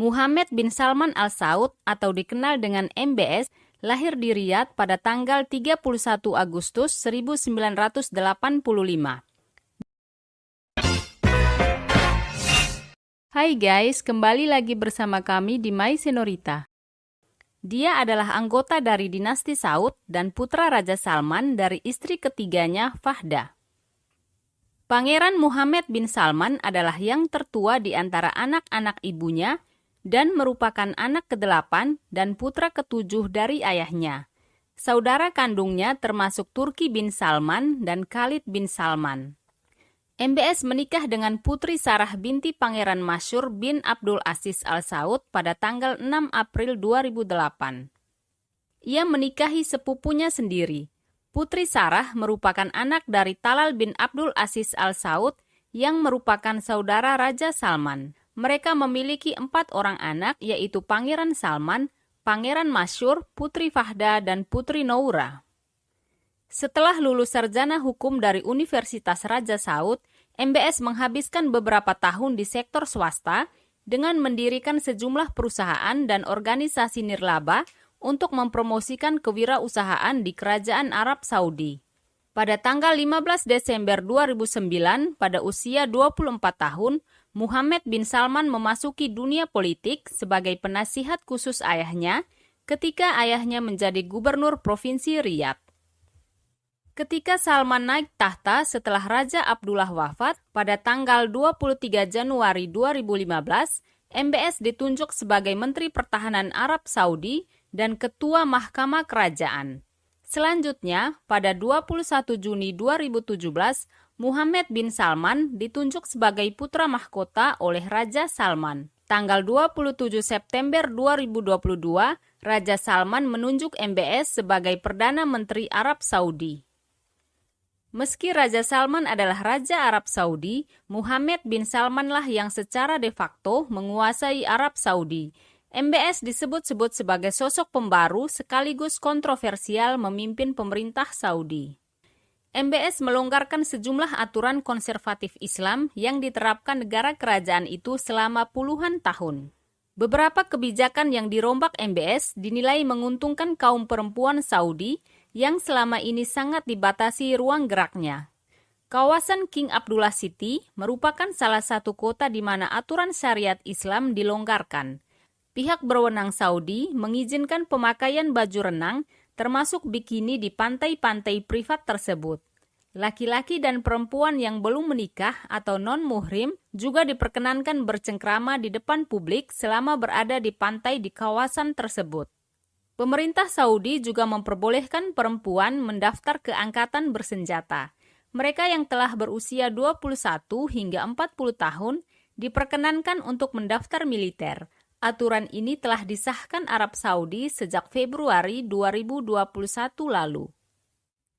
Muhammad bin Salman Al Saud atau dikenal dengan MBS lahir di Riyadh pada tanggal 31 Agustus 1985. Hai guys, kembali lagi bersama kami di My Senorita. Dia adalah anggota dari dinasti Saud dan putra Raja Salman dari istri ketiganya, Fahda. Pangeran Muhammad bin Salman adalah yang tertua di antara anak-anak ibunya dan merupakan anak ke-8 dan putra ke-7 dari ayahnya. Saudara kandungnya termasuk Turki bin Salman dan Khalid bin Salman. MBS menikah dengan putri Sarah binti Pangeran Masyhur bin Abdul Aziz Al Saud pada tanggal 6 April 2008. Ia menikahi sepupunya sendiri. Putri Sarah merupakan anak dari Talal bin Abdul Aziz Al Saud yang merupakan saudara Raja Salman. Mereka memiliki 4 orang anak, yaitu Pangeran Salman, Pangeran Masyhur, Putri Fahda, dan Putri Noura. Setelah lulus sarjana hukum dari Universitas Raja Saud, MBS menghabiskan beberapa tahun di sektor swasta dengan mendirikan sejumlah perusahaan dan organisasi nirlaba untuk mempromosikan kewirausahaan di Kerajaan Arab Saudi. Pada tanggal 15 Desember 2009, pada usia 24 tahun, Muhammad bin Salman memasuki dunia politik sebagai penasihat khusus ayahnya ketika ayahnya menjadi gubernur provinsi Riyadh. Ketika Salman naik tahta setelah Raja Abdullah wafat pada tanggal 23 Januari 2015, MBS ditunjuk sebagai Menteri Pertahanan Arab Saudi dan Ketua Mahkamah Kerajaan. Selanjutnya, pada 21 Juni 2017, Muhammad bin Salman ditunjuk sebagai putra mahkota oleh Raja Salman. Tanggal 27 September 2022, Raja Salman menunjuk MBS sebagai Perdana Menteri Arab Saudi. Meski Raja Salman adalah Raja Arab Saudi, Muhammad bin Salmanlah yang secara de facto menguasai Arab Saudi. MBS disebut-sebut sebagai sosok pembaru sekaligus kontroversial memimpin pemerintah Saudi. MBS melonggarkan sejumlah aturan konservatif Islam yang diterapkan negara kerajaan itu selama puluhan tahun. Beberapa kebijakan yang dirombak MBS dinilai menguntungkan kaum perempuan Saudi yang selama ini sangat dibatasi ruang geraknya. Kawasan King Abdullah City merupakan salah satu kota di mana aturan syariat Islam dilonggarkan. Pihak berwenang Saudi mengizinkan pemakaian baju renang termasuk bikini di pantai-pantai privat tersebut. Laki-laki dan perempuan yang belum menikah atau non-muhrim juga diperkenankan bercengkrama di depan publik selama berada di pantai di kawasan tersebut. Pemerintah Saudi juga memperbolehkan perempuan mendaftar ke angkatan bersenjata. Mereka yang telah berusia 21 hingga 40 tahun diperkenankan untuk mendaftar militer. Aturan ini telah disahkan Arab Saudi sejak Februari 2021 lalu.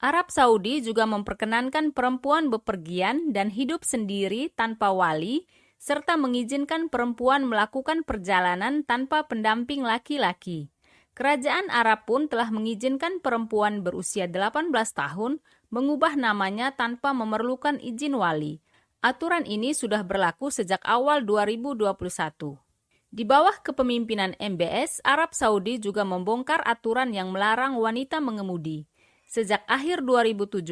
Arab Saudi juga memperkenankan perempuan bepergian dan hidup sendiri tanpa wali, serta mengizinkan perempuan melakukan perjalanan tanpa pendamping laki-laki. Kerajaan Arab pun telah mengizinkan perempuan berusia 18 tahun mengubah namanya tanpa memerlukan izin wali. Aturan ini sudah berlaku sejak awal 2021. Di bawah kepemimpinan MBS, Arab Saudi juga membongkar aturan yang melarang wanita mengemudi. Sejak akhir 2017,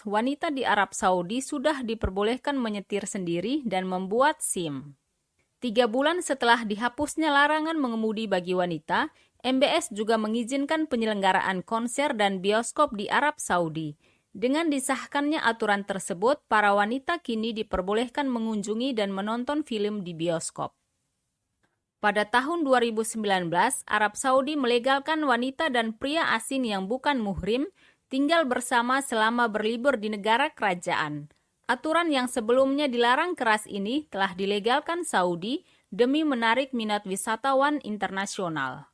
wanita di Arab Saudi sudah diperbolehkan menyetir sendiri dan membuat SIM. 3 bulan setelah dihapusnya larangan mengemudi bagi wanita, MBS juga mengizinkan penyelenggaraan konser dan bioskop di Arab Saudi. Dengan disahkannya aturan tersebut, para wanita kini diperbolehkan mengunjungi dan menonton film di bioskop. Pada tahun 2019, Arab Saudi melegalkan wanita dan pria asing yang bukan muhrim tinggal bersama selama berlibur di negara kerajaan. Aturan yang sebelumnya dilarang keras ini telah dilegalkan Saudi demi menarik minat wisatawan internasional.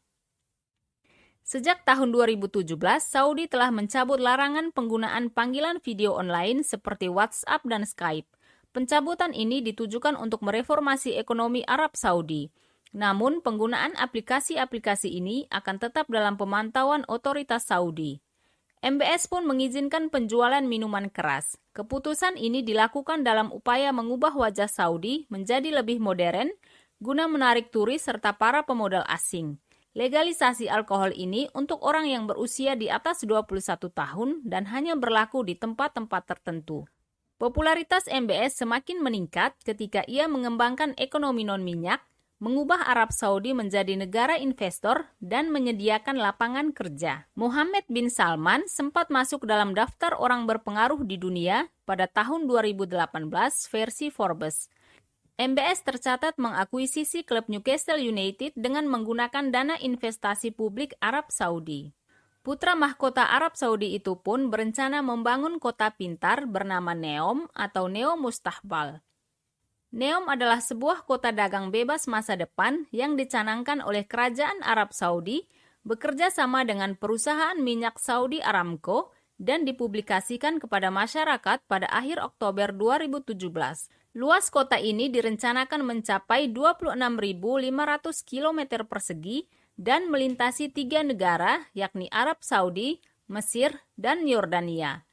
Sejak tahun 2017, Saudi telah mencabut larangan penggunaan panggilan video online seperti WhatsApp dan Skype. Pencabutan ini ditujukan untuk mereformasi ekonomi Arab Saudi. Namun, penggunaan aplikasi-aplikasi ini akan tetap dalam pemantauan otoritas Saudi. MBS pun mengizinkan penjualan minuman keras. Keputusan ini dilakukan dalam upaya mengubah wajah Saudi menjadi lebih modern, guna menarik turis serta para pemodal asing. Legalisasi alkohol ini untuk orang yang berusia di atas 21 tahun dan hanya berlaku di tempat-tempat tertentu. Popularitas MBS semakin meningkat ketika ia mengembangkan ekonomi non-minyak, mengubah Arab Saudi menjadi negara investor, dan menyediakan lapangan kerja. Mohammed bin Salman sempat masuk dalam daftar orang berpengaruh di dunia pada tahun 2018 versi Forbes. MBS tercatat mengakuisisi klub Newcastle United dengan menggunakan dana investasi publik Arab Saudi. Putra mahkota Arab Saudi itu pun berencana membangun kota pintar bernama Neom atau Neo Mustaqbal. Neom adalah sebuah kota dagang bebas masa depan yang dicanangkan oleh Kerajaan Arab Saudi bekerja sama dengan perusahaan minyak Saudi Aramco dan dipublikasikan kepada masyarakat pada akhir Oktober 2017. Luas kota ini direncanakan mencapai 26.500 km persegi dan melintasi 3 negara, yakni Arab Saudi, Mesir, dan Yordania.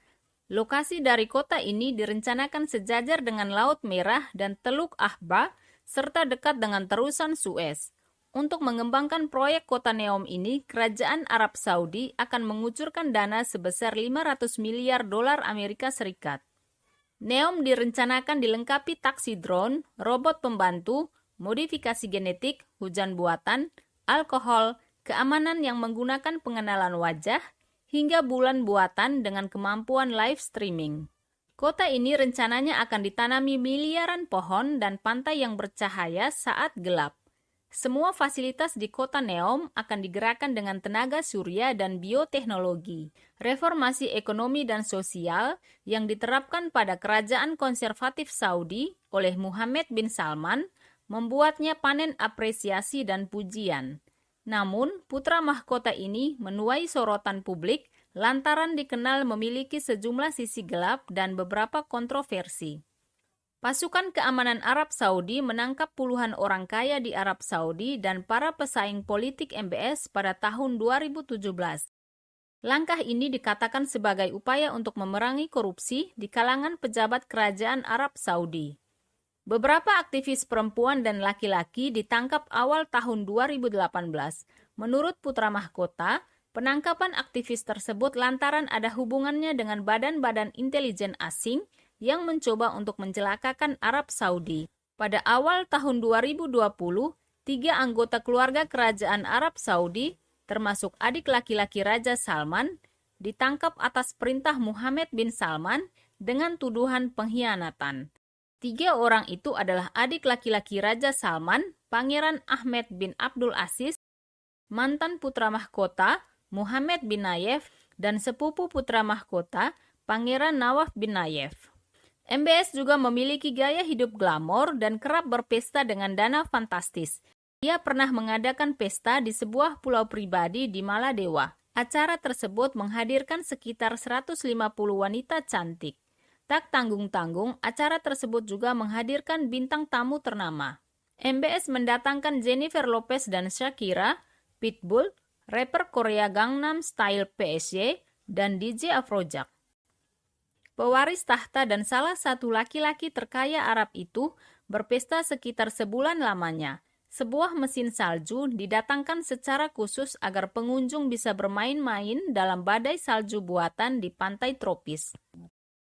Lokasi dari kota ini direncanakan sejajar dengan Laut Merah dan Teluk Ahba, serta dekat dengan terusan Suez. Untuk mengembangkan proyek kota Neom ini, Kerajaan Arab Saudi akan mengucurkan dana sebesar 500 miliar dolar Amerika Serikat. Neom direncanakan dilengkapi taksi drone, robot pembantu, modifikasi genetik, hujan buatan, alkohol, keamanan yang menggunakan pengenalan wajah, hingga bulan buatan dengan kemampuan live streaming. Kota ini rencananya akan ditanami miliaran pohon dan pantai yang bercahaya saat gelap. Semua fasilitas di kota Neom akan digerakkan dengan tenaga surya dan bioteknologi. Reformasi ekonomi dan sosial yang diterapkan pada kerajaan konservatif Saudi oleh Mohammed bin Salman membuatnya panen apresiasi dan pujian. Namun, putra mahkota ini menuai sorotan publik lantaran dikenal memiliki sejumlah sisi gelap dan beberapa kontroversi. Pasukan keamanan Arab Saudi menangkap puluhan orang kaya di Arab Saudi dan para pesaing politik MBS pada tahun 2017. Langkah ini dikatakan sebagai upaya untuk memerangi korupsi di kalangan pejabat kerajaan Arab Saudi. Beberapa aktivis perempuan dan laki-laki ditangkap awal tahun 2018. Menurut putra mahkota, penangkapan aktivis tersebut lantaran ada hubungannya dengan badan-badan intelijen asing yang mencoba untuk mencelakakan Arab Saudi. Pada awal tahun 2020, 3 anggota keluarga kerajaan Arab Saudi, termasuk adik laki-laki Raja Salman, ditangkap atas perintah Mohammed bin Salman dengan tuduhan pengkhianatan. 3 orang itu adalah adik laki-laki Raja Salman, Pangeran Ahmed bin Abdul Aziz, mantan putra mahkota Mohammed bin Nayef, dan sepupu putra mahkota Pangeran Nawaf bin Nayef. MBS juga memiliki gaya hidup glamor dan kerap berpesta dengan dana fantastis. Ia pernah mengadakan pesta di sebuah pulau pribadi di Maladewa. Acara tersebut menghadirkan sekitar 150 wanita cantik. Tak tanggung-tanggung, acara tersebut juga menghadirkan bintang tamu ternama. MBS mendatangkan Jennifer Lopez dan Shakira, Pitbull, rapper Korea Gangnam Style PSG, dan DJ Afrojack. Pewaris tahta dan salah satu laki-laki terkaya Arab itu berpesta sekitar sebulan lamanya. Sebuah mesin salju didatangkan secara khusus agar pengunjung bisa bermain-main dalam badai salju buatan di pantai tropis.